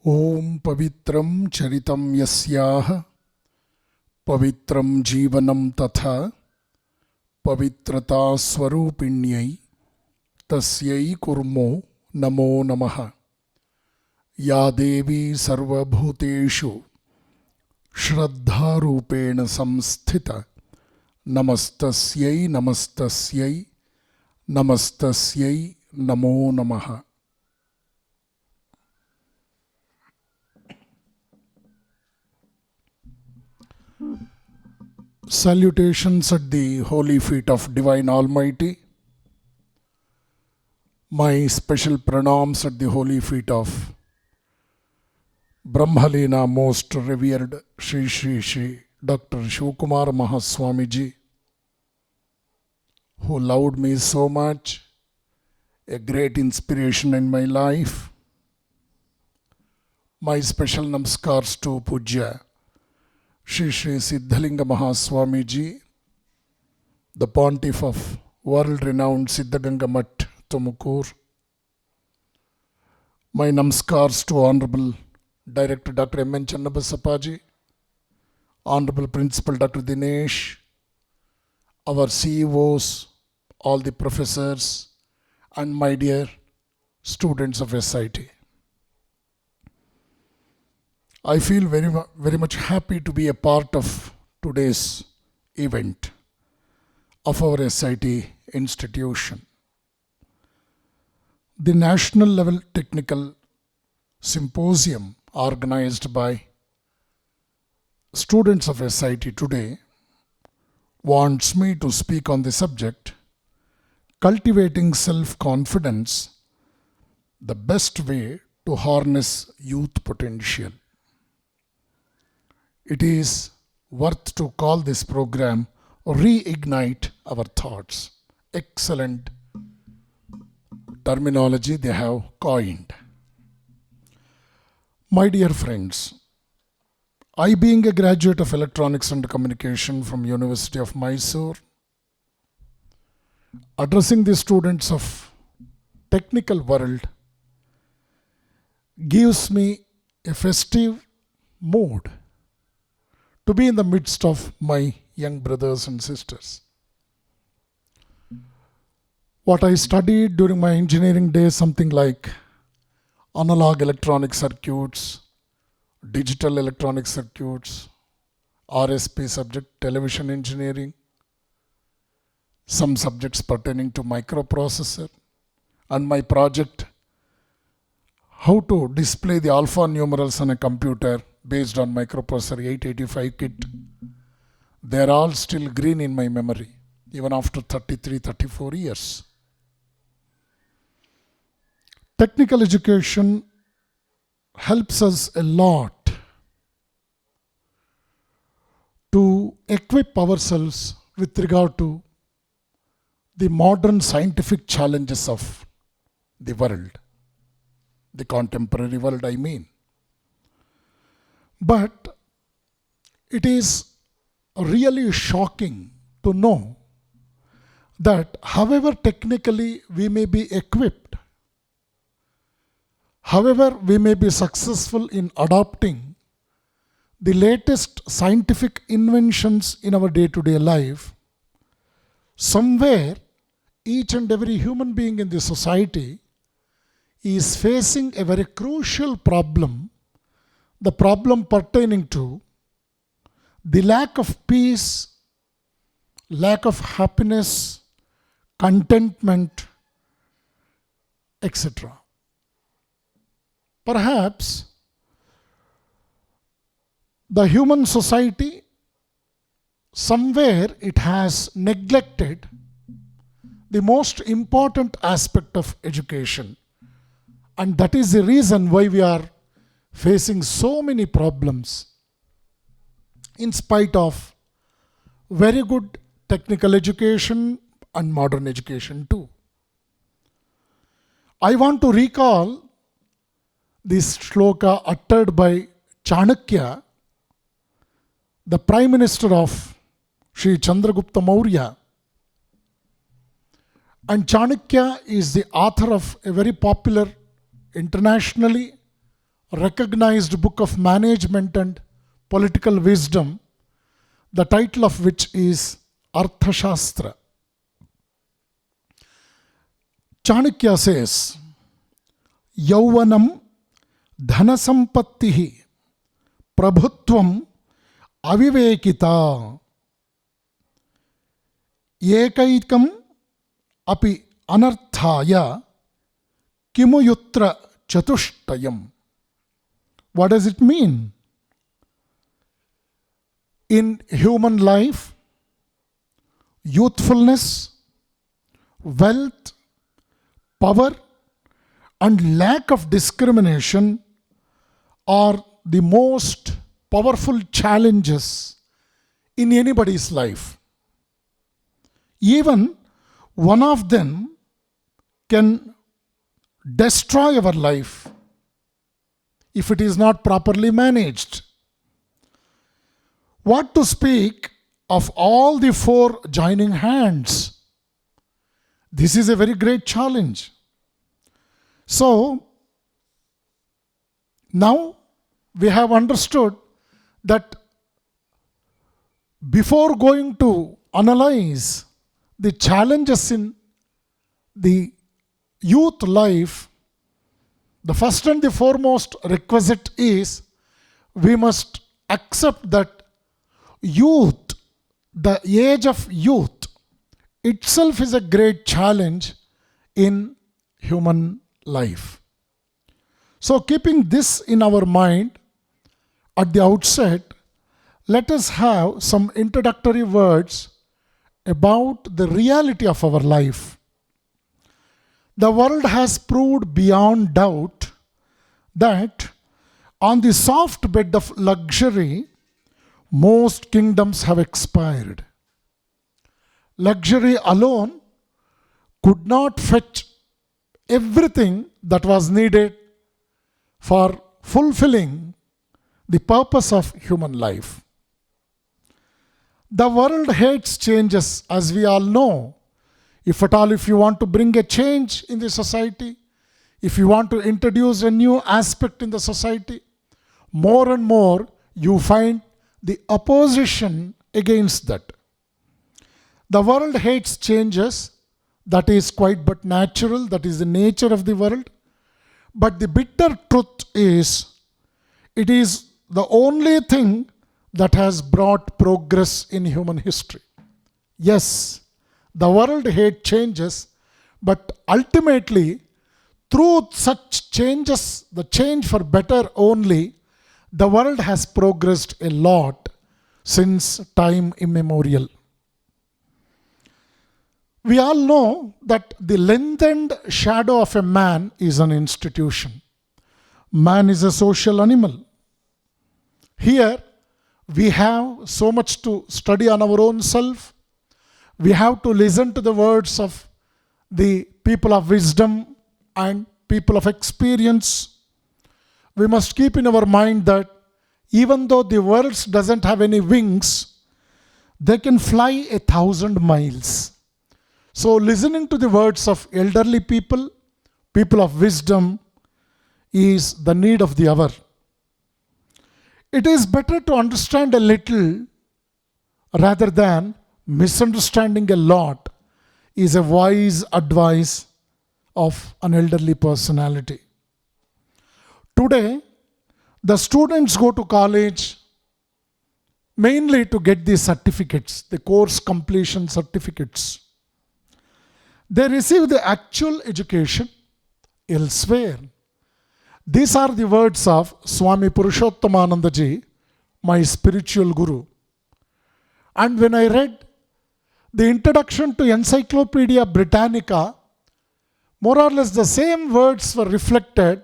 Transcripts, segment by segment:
ओम पवित्रं चरितं यस्याः पवित्रं जीवनं तथा पवित्रता स्वरूपिण्यै तस्यै कुर्मो नमो नमः। या देवी सर्वभूतेषु श्रद्धारूपेण संस्थिता नमस्तस्यै नमस्तस्यै नमस्तस्यै नमो नमः। Salutations at the holy feet of Divine Almighty. My special pranams at the holy feet of Brahmalina most revered Shri Shri Shri Dr. Shivakumar Mahaswamiji, who loved me so much, a great inspiration in my life. My special namaskars to Pujya Shri Shri Siddhalinga Mahaswamiji, the Pontiff of world-renowned Siddhaganga Mutt, Tumukur. My namaskars to Honorable Director Dr. M. N. Channabasappaji, Honorable Principal Dr. Dinesh, our CEOs, all the professors, and my dear students of SIT. I feel very much happy to be a part of today's event of our SIT institution. The National Level Technical Symposium organized by students of SIT today wants me to speak on the subject cultivating self-confidence, the best way to harness youth potential. It is worth to call this program Reignite Our Thoughts. Excellent terminology they have coined. My dear friends, I being a graduate of Electronics and Communication from University of Mysore, addressing the students of technical world gives me a festive mood to be in the midst of my young brothers and sisters. What I studied during my engineering days, something like analog electronic circuits, digital electronic circuits, RSP subject, television engineering, some subjects pertaining to microprocessor, and my project, how to display the alpha numerals on a computer based on microprocessor 885 kit. They are all still green in my memory, even after 34 years. Technical education helps us a lot to equip ourselves with regard to the modern scientific challenges of the world, the contemporary world, I mean. But it is really shocking to know that however technically we may be equipped, however we may be successful in adopting the latest scientific inventions in our day-to-day life, somewhere each and every human being in the society is facing a very crucial problem, the problem pertaining to the lack of peace, lack of happiness, contentment, etc. Perhaps the human society, somewhere it has neglected the most important aspect of education, and that is the reason why we are facing so many problems in spite of very good technical education and modern education too. I want to recall this shloka uttered by Chanakya, the Prime Minister of Sri Chandragupta Maurya. And Chanakya is the author of a very popular, internationally recognized book of management and political wisdom, the title of which is Arthashastra. Chanakya says, Yauvanam dhanasampattihi prabhutvam avivekita ekaikam api anarthaya kimuyutra chatushtayam. What does it mean? In human life, youthfulness, wealth, power, and lack of discrimination are the most powerful challenges in anybody's life. Even one of them can destroy our life if it is not properly managed. What to speak of all the four joining hands? This is a very great challenge. So, now we have understood that before going to analyze the challenges in the youth life, the first and the foremost requisite is we must accept that youth, the age of youth itself is a great challenge in human life. So keeping this in our mind at the outset, let us have some introductory words about the reality of our life. The world has proved beyond doubt that on the soft bed of luxury, most kingdoms have expired. Luxury alone could not fetch everything that was needed for fulfilling the purpose of human life. The world hates changes, as we all know. If at all, if you want to bring a change in the society, if you want to introduce a new aspect in the society, more and more you find the opposition against that. The world hates changes. That is quite but natural. That is the nature of the world. But the bitter truth is, it is the only thing that has brought progress in human history. Yes, the world hates changes, but ultimately, through such changes, the change for better only, the world has progressed a lot since time immemorial. We all know that the lengthened shadow of a man is an institution. Man is a social animal. Here, we have so much to study on our own self. We have to listen to the words of the people of wisdom and people of experience. We must keep in our mind that even though the world doesn't have any wings, they can fly 1,000 miles. So listening to the words of elderly people, people of wisdom, is the need of the hour. It is better to understand a little rather than misunderstanding a lot, is a wise advice of an elderly personality. Today, the students go to college mainly to get the certificates, the course completion certificates. They receive the actual education elsewhere. These are the words of Swami Purushottamananda ji, my spiritual guru. And when I read the introduction to Encyclopedia Britannica, more or less the same words were reflected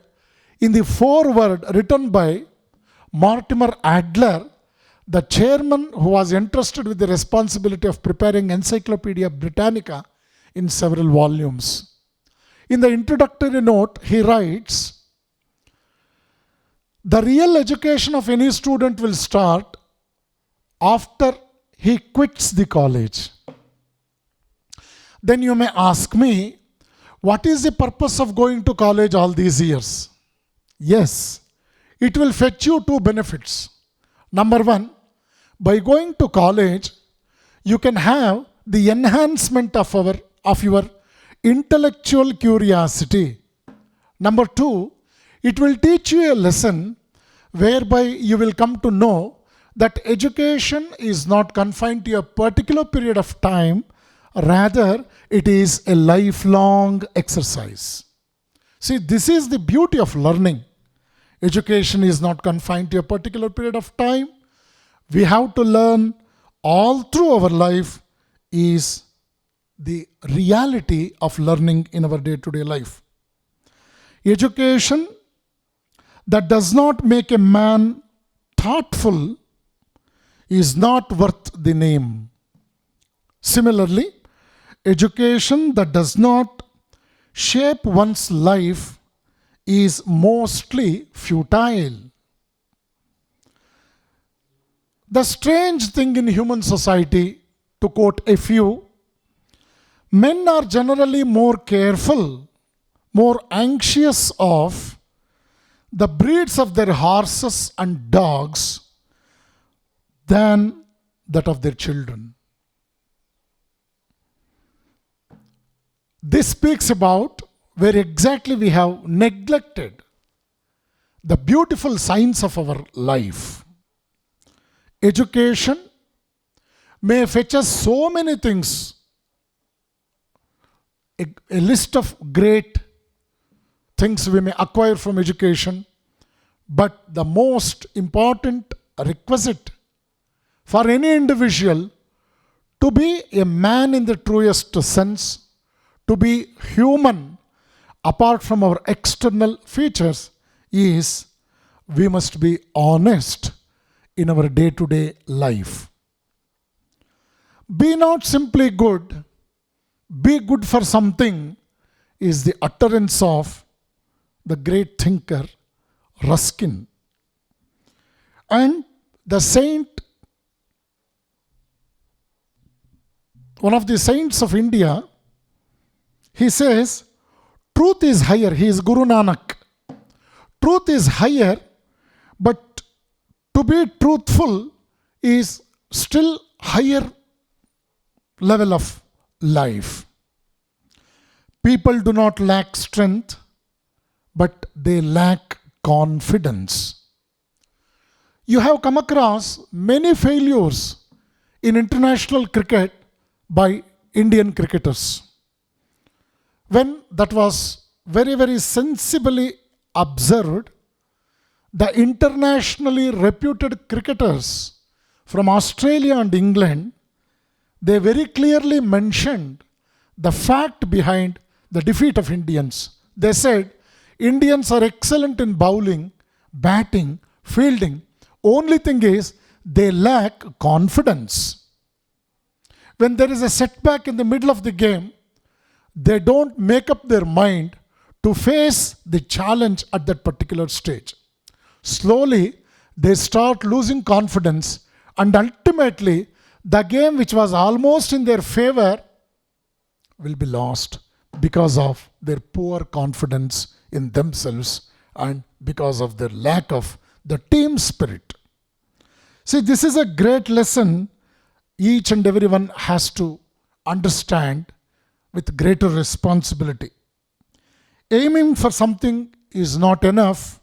in the foreword written by Mortimer Adler, the chairman who was entrusted with the responsibility of preparing Encyclopedia Britannica in several volumes. In the introductory note, he writes, the real education of any student will start after he quits the college. Then you may ask me, what is the purpose of going to college all these years? Yes, It will fetch you two benefits. Number one, by going to college, you can have the enhancement of your intellectual curiosity. Number two, it will teach you a lesson whereby you will come to know that education is not confined to a particular period of time, rather, it is a lifelong exercise. See, this is the beauty of learning. Education is not confined to a particular period of time. We have to learn all through our life is the reality of learning in our day-to-day life. Education that does not make a man thoughtful is not worth the name. Similarly, education that does not shape one's life is mostly futile. The strange thing in human society, to quote a few, men are generally more careful, more anxious of the breeds of their horses and dogs than that of their children. This speaks about where exactly we have neglected the beautiful signs of our life. Education may fetch us so many things, a list of great things we may acquire from education, but the most important requisite for any individual to be a man in the truest sense, to be human apart from our external features, is we must be honest in our day-to-day life. Be not simply good, be good for something is the utterance of the great thinker Ruskin. And the saint, one of the saints of India, he says, truth is higher. He is Guru Nanak. Truth is higher, but to be truthful is still higher level of life. People do not lack strength, but they lack confidence. You have come across many failures in international cricket by Indian cricketers. When that was very, very sensibly observed, the internationally reputed cricketers from Australia and England, they very clearly mentioned the fact behind the defeat of Indians. They said, Indians are excellent in bowling, batting, fielding. Only thing is, they lack confidence. When there is a setback in the middle of the game, they don't make up their mind to face the challenge at that particular stage. Slowly, they start losing confidence, and ultimately, the game which was almost in their favor will be lost because of their poor confidence in themselves and because of their lack of the team spirit. See, this is a great lesson each and everyone has to understand with greater responsibility. Aiming for something is not enough.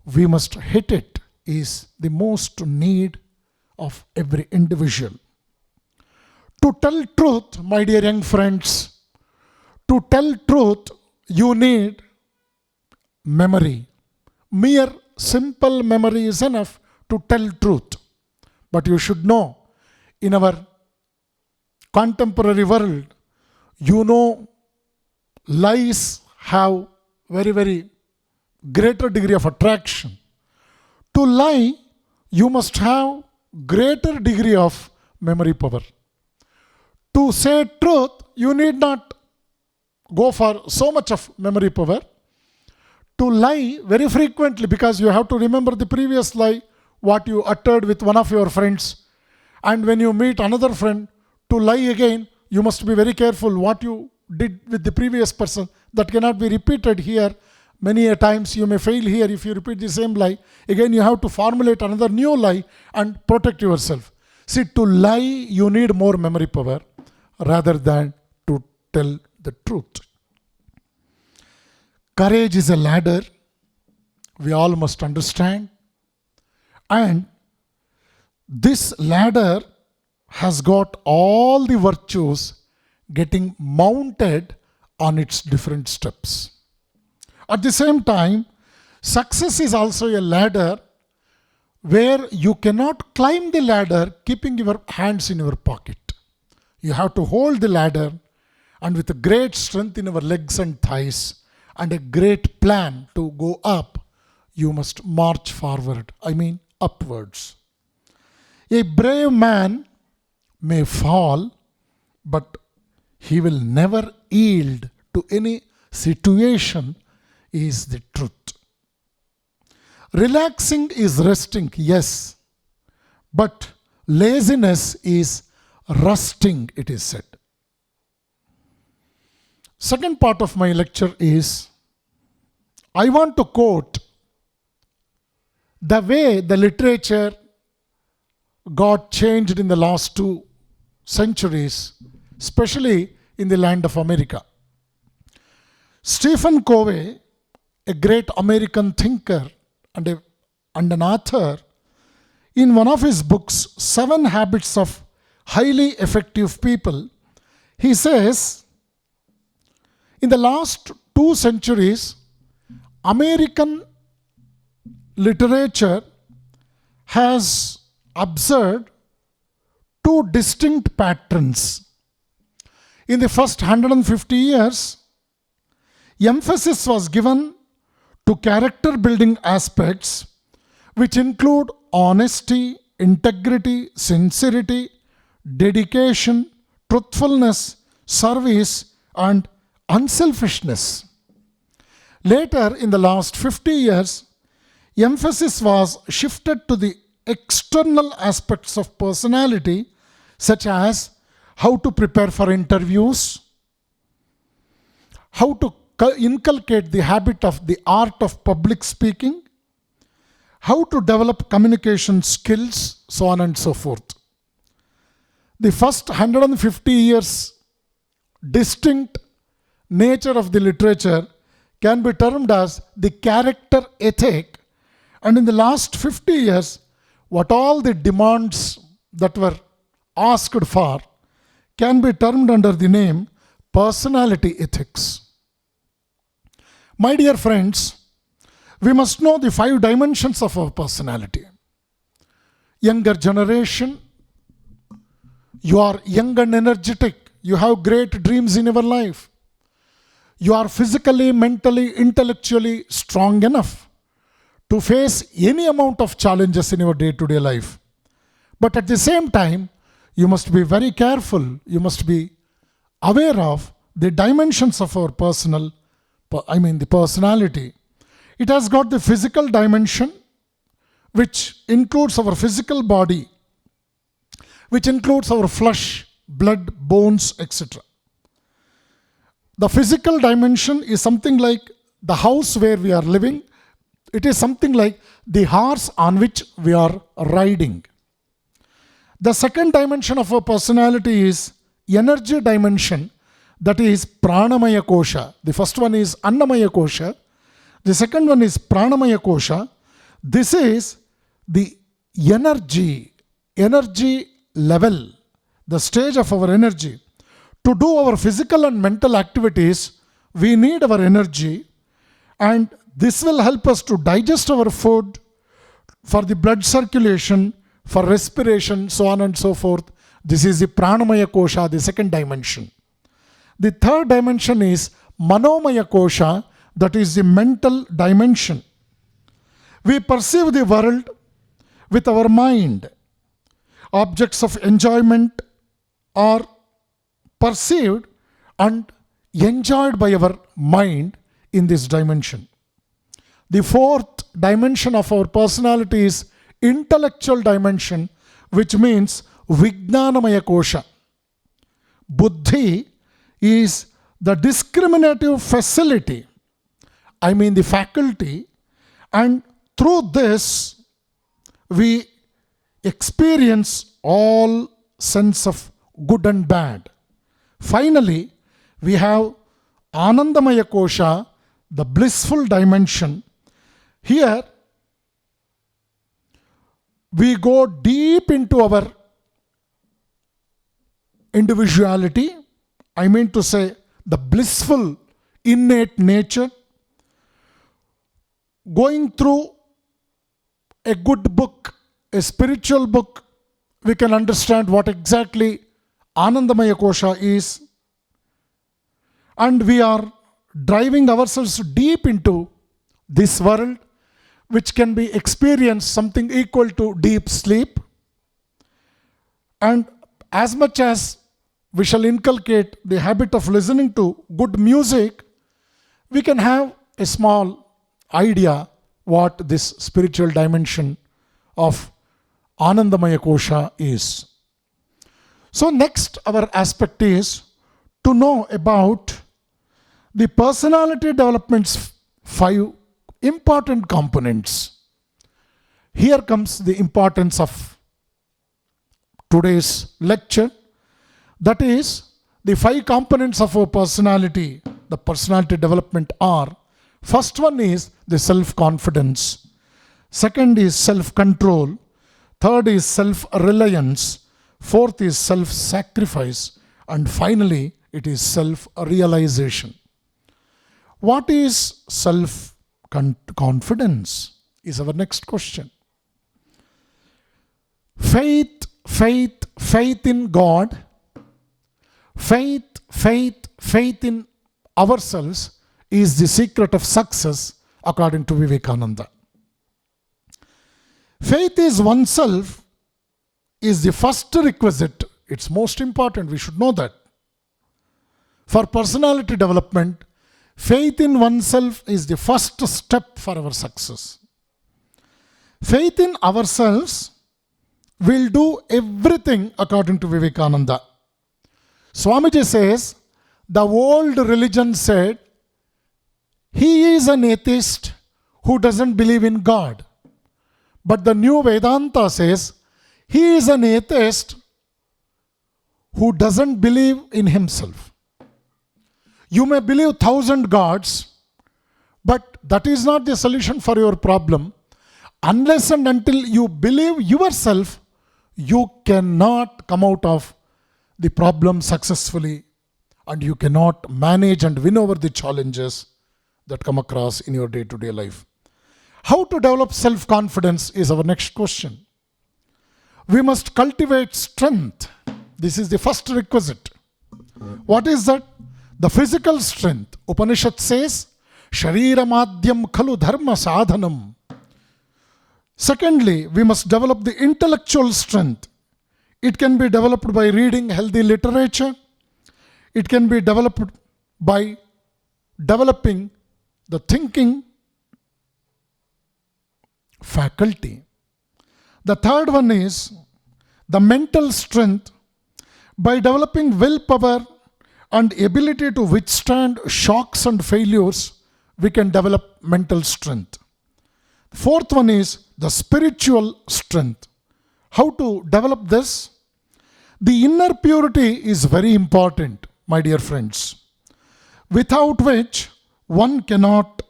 We must hit it is the most need of every individual. To tell truth, my dear young friends, to tell truth, you need memory. Mere simple memory is enough to tell truth. But you should know, in our contemporary world, you know, lies have very, very greater degree of attraction. To lie, you must have greater degree of memory power. To say truth, you need not go for so much of memory power. To lie very frequently, because you have to remember the previous lie, what you uttered with one of your friends. And when you meet another friend, to lie again, you must be very careful what you did with the previous person. That cannot be repeated here. Many a times you may fail here if you repeat the same lie. Again, you have to formulate another new lie and protect yourself. See, to lie, you need more memory power rather than to tell the truth. Courage is a ladder. We all must understand. And this ladder has got all the virtues getting mounted on its different steps. At the same time, success is also a ladder where you cannot climb the ladder keeping your hands in your pocket. You have to hold the ladder, and with a great strength in your legs and thighs and a great plan to go up, you must march forward, upwards. A brave man may fall, but he will never yield to any situation, is the truth. Relaxing is resting, yes, but laziness is rusting, it is said. Second part of my lecture is, I want to quote the way the literature got changed in the last 2 centuries, especially in the land of America. Stephen Covey, a great American thinker and an author, in one of his books, 7 Habits of Highly Effective People, he says, in the last 2 centuries, American literature has observed 2 distinct patterns. In the first 150 years, emphasis was given to character building aspects which include honesty, integrity, sincerity, dedication, truthfulness, service, and unselfishness. Later, in the last 50 years, emphasis was shifted to the external aspects of personality, such as how to prepare for interviews, how to inculcate the habit of the art of public speaking, how to develop communication skills, so on and so forth. The first 150 years distinct nature of the literature can be termed as the character ethic, and in the last 50 years, what all the demands that were asked for can be termed under the name personality ethics. My dear friends, we must know the 5 dimensions of our personality. Younger generation, you are young and energetic. You have great dreams in your life. You are physically, mentally, intellectually strong enough to face any amount of challenges in your day-to-day life. But at the same time, you must be very careful. You must be aware of the dimensions of our the personality. It has got the physical dimension, which includes our physical body, which includes our flesh, blood, bones, etc. The physical dimension is something like the house where we are living. It is something like the horse on which we are riding. The second dimension of our personality is energy dimension, that is Pranamaya Kosha. The first one is Annamaya Kosha. The second one is Pranamaya Kosha. This is the energy level, the stage of our energy. To do our physical and mental activities, we need our energy, and this will help us to digest our food, for the blood circulation, for respiration, so on and so forth. This is the Pranamaya Kosha, the second dimension. The third dimension is Manomaya Kosha, that is the mental dimension. We perceive the world with our mind. Objects of enjoyment are perceived and enjoyed by our mind in this dimension. The fourth dimension of our personality is intellectual dimension, which means Vijnanamaya Kosha. Buddhi is the discriminative facility, I mean the faculty, and through this we experience all sense of good and bad. Finally, we have Anandamaya Kosha, the blissful dimension. Here, we go deep into our individuality. I mean to say, the blissful innate nature. Going through a good book, a spiritual book, we can understand what exactly Anandamaya Kosha is. And we are driving ourselves deep into this world, which can be experienced something equal to deep sleep. And as much as we shall inculcate the habit of listening to good music, we can have a small idea what this spiritual dimension of Anandamaya Kosha is. So next, our aspect is to know about the personality development's 5 important components. Here comes the importance of today's lecture. That is, the 5 components of our personality, the personality development are: first one is the self-confidence, second is self-control, third is self-reliance, fourth is self-sacrifice, and finally it is self-realization. What is self-confidence is our next question. Faith in God, faith in ourselves is the secret of success according to Vivekananda. Faith is oneself is the first requisite. It's most important. We should know that. For personality development, faith in oneself is the first step for our success. Faith in ourselves will do everything according to Vivekananda. Swamiji says, the old religion said, he is an atheist who doesn't believe in God. But the new Vedanta says, he is an atheist who doesn't believe in himself. You may believe 1,000 gods, but that is not the solution for your problem. Unless and until you believe yourself, you cannot come out of the problem successfully, and you cannot manage and win over the challenges that come across in your day-to-day life. How to develop self-confidence is our next question. We must cultivate strength. This is the first requisite. What is that? The physical strength. Upanishad says, Sharira madhyam khalu dharma sadhanam. Secondly, we must develop the intellectual strength. It can be developed by reading healthy literature. It can be developed by developing the thinking faculty. The third one is the mental strength. By developing willpower and ability to withstand shocks and failures, we can develop mental strength. Fourth one is the spiritual strength. How to develop this? The inner purity is very important, my dear friends, without which one cannot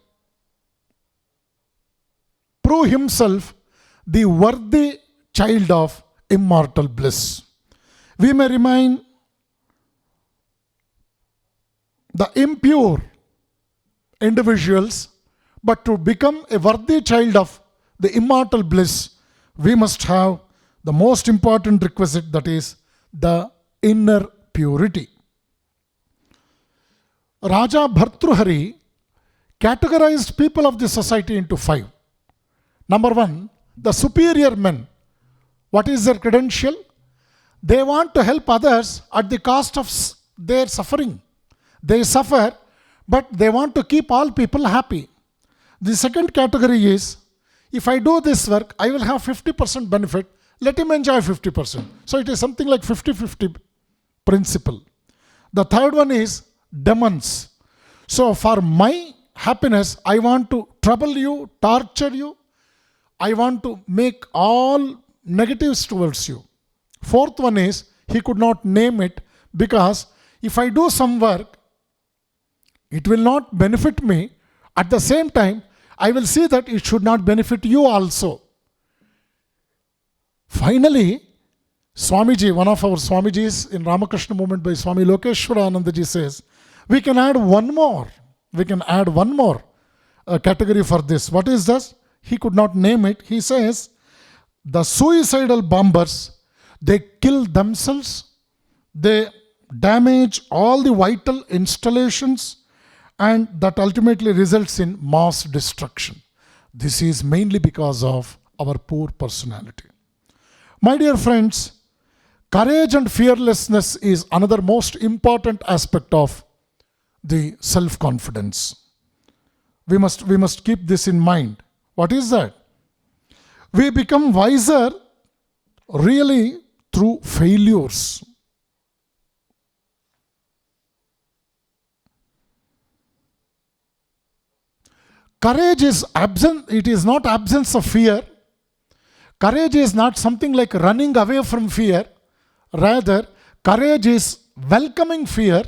prove himself the worthy child of immortal bliss. We may remain the impure individuals, but to become a worthy child of the immortal bliss, we must have the most important requisite, that is the inner purity. Raja Bhartruhari categorized people of the society into 5. Number 1, the superior men. What is their credential? They want to help others at the cost of their suffering. They suffer, but they want to keep all people happy. The second category is, if I do this work, I will have 50% benefit. Let him enjoy 50%. So it is something like 50-50 principle. The third one is demons. So for my happiness, I want to trouble you, torture you. I want to make all negatives towards you. Fourth one is, he could not name it because if I do some work, it will not benefit me. At the same time, I will see that it should not benefit you also. Finally, Swamiji, one of our Swamijis in Ramakrishna movement by Swami Lokeshwara Anandaji says, we can add one more. We can add one more category for this. What is this? He could not name it. He says, the suicidal bombers, they kill themselves, they damage all the vital installations, and that ultimately results in mass destruction. This is mainly because of our poor personality. My dear friends, courage and fearlessness is another most important aspect of the self-confidence. We must keep this in mind. What is that? We become wiser really through failures. Courage is absent, it is not absence of fear. Courage is not something like running away from fear. Rather, courage is welcoming fear,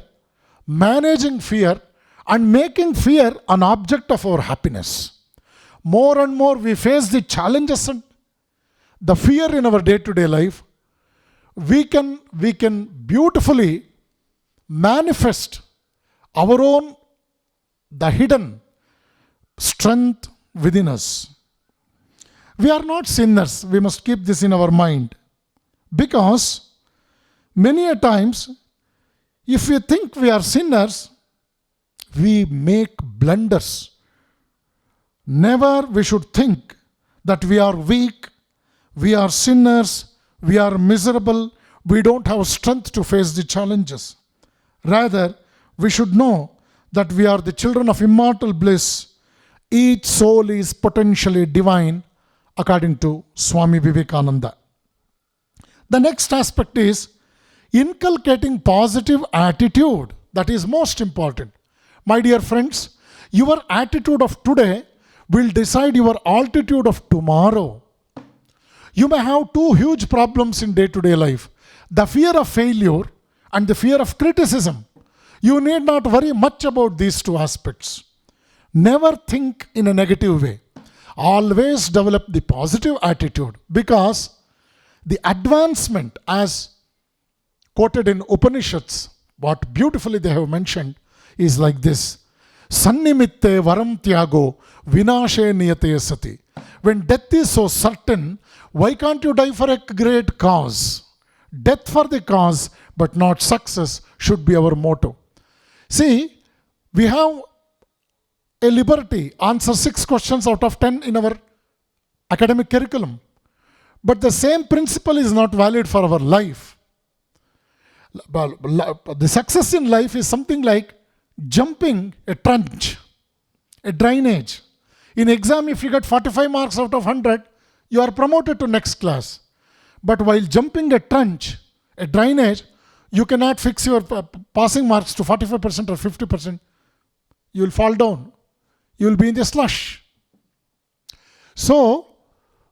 managing fear, and making fear an object of our happiness. More and more we face the challenges and the fear in our day-to-day life. We can beautifully manifest our own, the hidden strength within us. We are not sinners. We must keep this in our mind. Because many a times, if we think we are sinners, we make blunders. Never we should think that we are weak, we are sinners, we are miserable, we don't have strength to face the challenges. Rather, we should know that we are the children of immortal bliss. Each soul is potentially divine, according to Swami Vivekananda. The next aspect is inculcating positive attitude. That is most important. My dear friends, your attitude of today will decide your altitude of tomorrow. You may have two huge problems in day-to-day life. The fear of failure and the fear of criticism. You need not worry much about these two aspects. Never think in a negative way. Always develop the positive attitude, because the advancement, as quoted in Upanishads, what beautifully they have mentioned, is like this. Sannimitte varam tyago vinashe niyate sati. When death is so certain, why can't you die for a great cause? Death for the cause, but not success, should be our motto. See, we have a liberty, answer 6 questions out of 10 in our academic curriculum. But the same principle is not valid for our life. The success in life is something like jumping a trench, a drainage. In exam, if you get 45 marks out of 100, you are promoted to next class. But while jumping a trench, a drainage, you cannot fix your passing marks to 45% or 50%. You will fall down. You will be in the slush. So,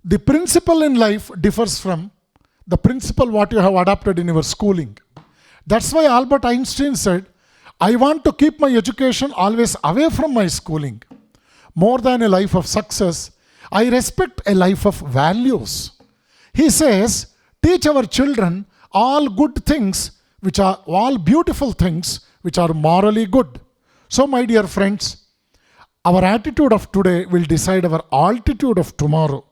the principle in life differs from the principle what you have adopted in your schooling. That's why Albert Einstein said, I want to keep my education always away from my schooling. More than a life of success, I respect a life of values. He says, teach our children all good things, which are all beautiful things, which are morally good. So, my dear friends, our attitude of today will decide our altitude of tomorrow.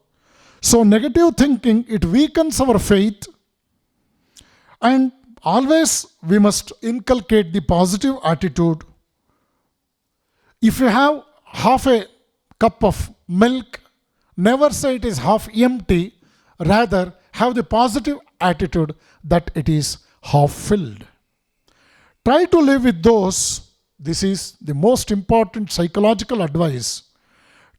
So, negative thinking, it weakens our faith, and always we must inculcate the positive attitude. If you have half a cup of milk, never say it is half empty, rather have the positive attitude that it is half filled. Try to live with those. This is the most important psychological advice.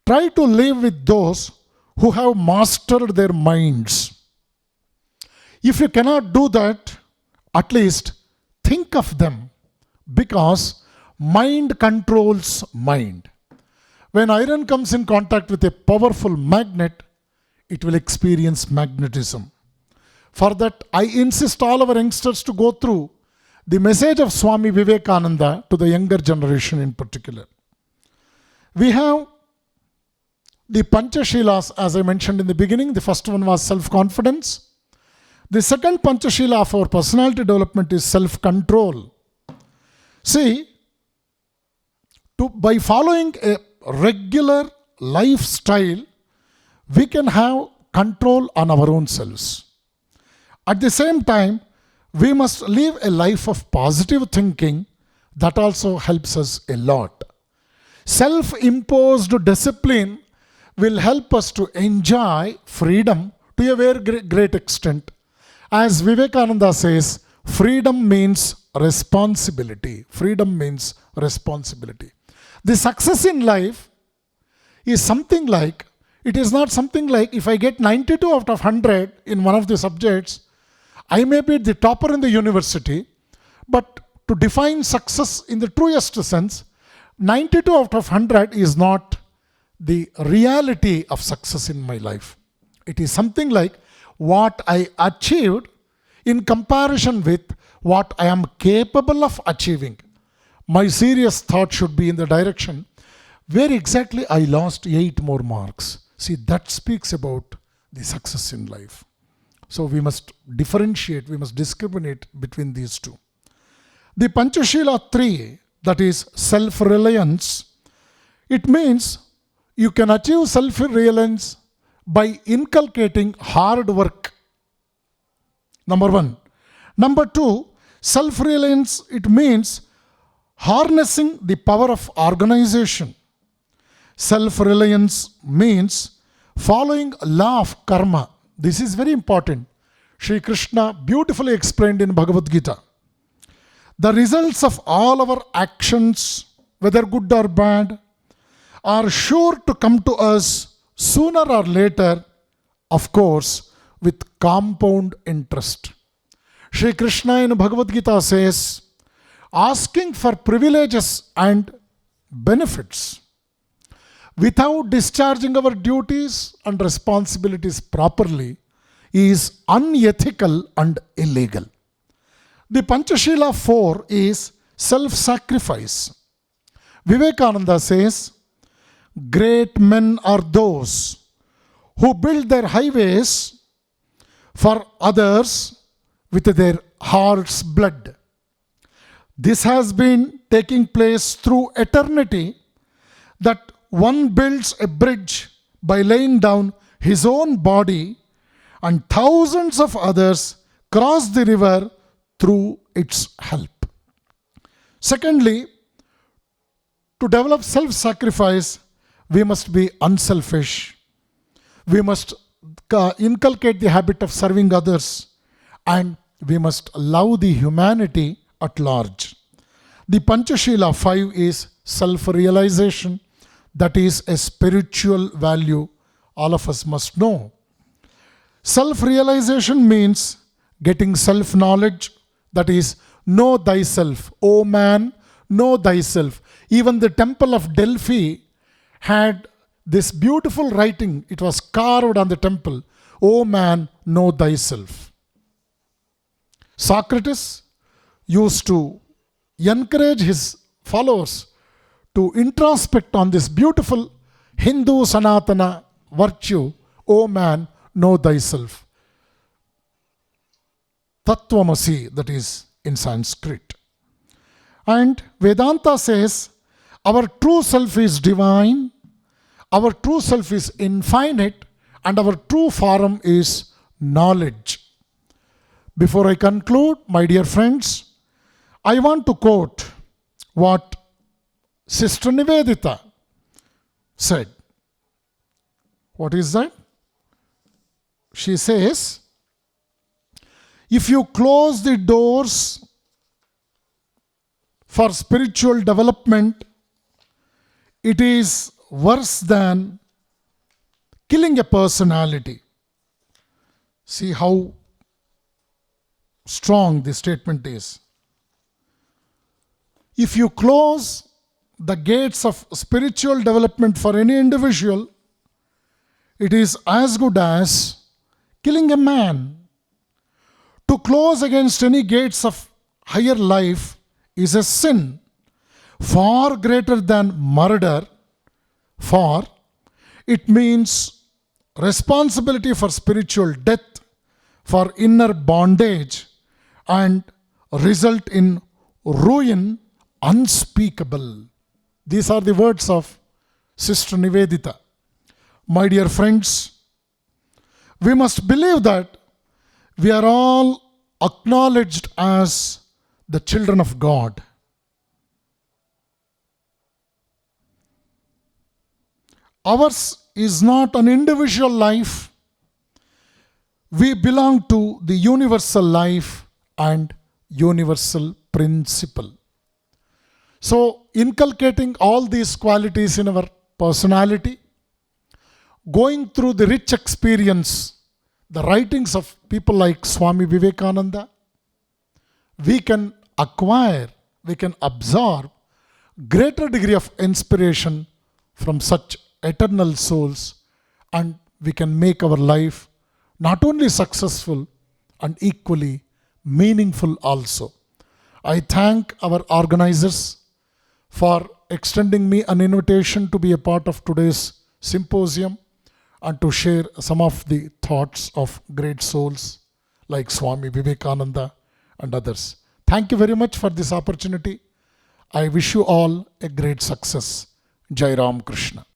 Try to live with those who have mastered their minds. If you cannot do that, at least think of them, because mind controls mind. When iron comes in contact with a powerful magnet, it will experience magnetism. For that, I insist all our youngsters to go through the message of Swami Vivekananda to the younger generation in particular. We have the Panchashilas, as I mentioned in the beginning. The first one was self-confidence. The second Panchashila of our personality development is self-control. See, by following a regular lifestyle, we can have control on our own selves. At the same time, we must live a life of positive thinking. That also helps us a lot. Self-imposed discipline will help us to enjoy freedom to a very great extent. As Vivekananda says, freedom means responsibility. Freedom means responsibility. The success in life is something like, it is not something like if I get 92 out of 100 in one of the subjects, I may be the topper in the university, but to define success in the truest sense, 92 out of 100 is not the reality of success in my life. It is something like what I achieved in comparison with what I am capable of achieving. My serious thought should be in the direction where exactly I lost 8 more marks. See, that speaks about the success in life. So we must differentiate, we must discriminate between these two. The Panchashila 3, that is self-reliance, it means you can achieve self-reliance by inculcating hard work. Number 1. Number 2, self-reliance, it means harnessing the power of organization. Self-reliance means following law of karma. This is very important. Shri Krishna beautifully explained in Bhagavad Gita. The results of all our actions, whether good or bad, are sure to come to us sooner or later, of course, with compound interest. Shri Krishna in Bhagavad Gita says, asking for privileges and benefits without discharging our duties and responsibilities properly is unethical and illegal. The Panchashila 4 is self-sacrifice. Vivekananda says, great men are those who build their highways for others with their heart's blood. This has been taking place through eternity, that one builds a bridge by laying down his own body, and thousands of others cross the river through its help. Secondly, to develop self-sacrifice, we must be unselfish. We must inculcate the habit of serving others, and we must love the humanity at large. The Panchashila 5 is self-realization. That is a spiritual value all of us must know. Self-realization means getting self-knowledge. That is, know thyself. O man, know thyself. Even the temple of Delphi had this beautiful writing. It was carved on the temple. O man, know thyself. Socrates used to encourage his followers to introspect on this beautiful Hindu Sanatana virtue. O man, know thyself. Tattvamasi, that is in Sanskrit. And Vedanta says, our true self is divine, our true self is infinite, and our true form is knowledge. Before I conclude, my dear friends, I want to quote what Sister Nivedita said. What is that? She says, if you close the doors for spiritual development, it is worse than killing a personality. See how strong this statement is. If you close the gates of spiritual development for any individual, it is as good as killing a man. To close against any gates of higher life is a sin far greater than murder, for it means responsibility for spiritual death, for inner bondage, and result in ruin unspeakable. These are the words of Sister Nivedita. My dear friends, we must believe that we are all acknowledged as the children of God. Ours is not an individual life. We belong to the universal life and universal principle. So, inculcating all these qualities in our personality, going through the rich experience, the writings of people like Swami Vivekananda, we can acquire, we can absorb greater degree of inspiration from such eternal souls, and we can make our life not only successful and equally meaningful also. I thank our organizers for extending me an invitation to be a part of today's symposium and to share some of the thoughts of great souls like Swami Vivekananda and others. Thank you very much for this opportunity. I wish you all a great success. Jai Ram Krishna.